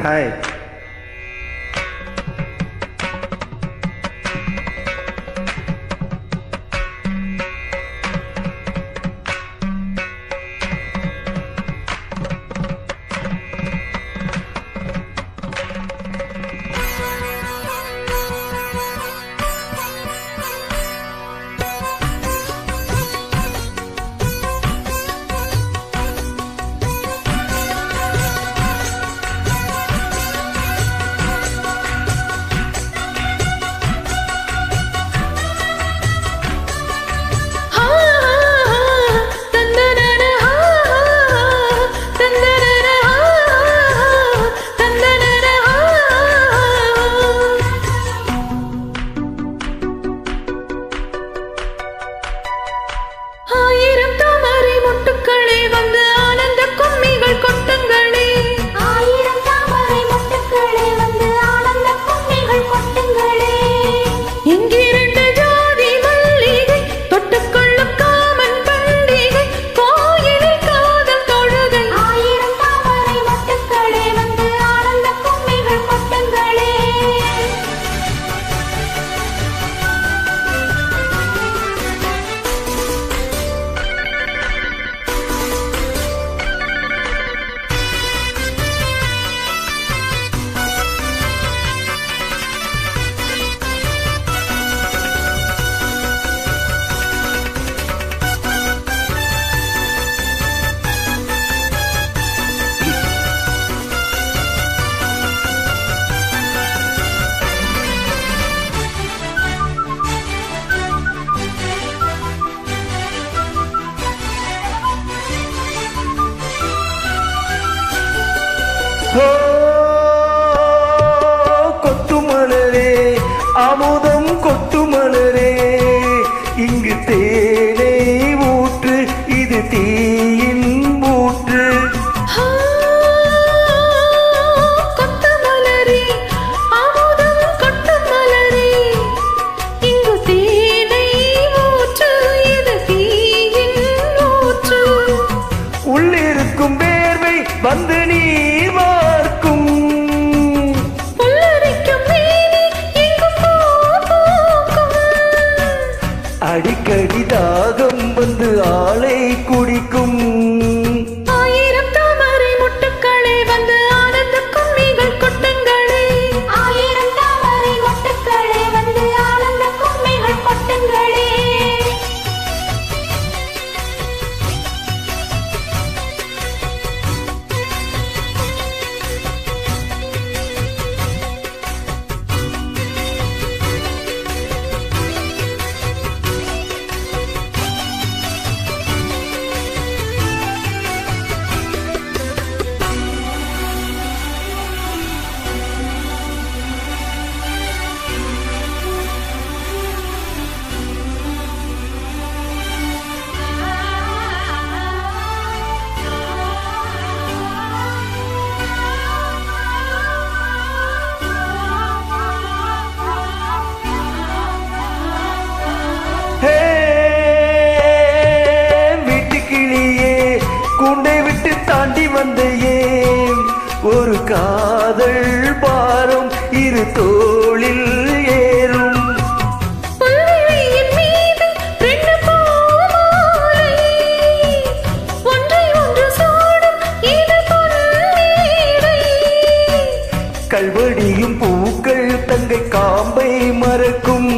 Hi. கொட்டுமலரே அமுதம் கொட்டுமலரே இங்கு தேனை ஊற்று இது தீயின் ஊற்று. கொட்டுமலரே அமுதம் கொட்டுமலரே இங்கு தேனை ஊற்று இது தீயின் ஊற்று. உள்ளிருக்கும் வேர்வை வந்து நீ வார்க்கும் அடிக்கடி தாகம் வந்து ஆளை குடிக்கும். ஆயிரம் தாமரை மொட்டுக்களே வந்து ஆனந்த கும்மிகள் கொட்டுங்களே. ஆயிரம் தாமரை மொட்டுக்களே வந்து ஆனந்த கும்மிகள் கொட்டுங்களே. கூண்டை விட்டு தாண்டி வந்தையே ஒரு காதல் பாரம் இரு தோளில் ஏறும். புல்வெளியின் மீது ரெண்டு பூமாலை ஒன்றை ஒன்று சூடும் இது பொன்மேடை. கல்வடியும் பூக்கள் தங்கை காம்பை மறக்கும்.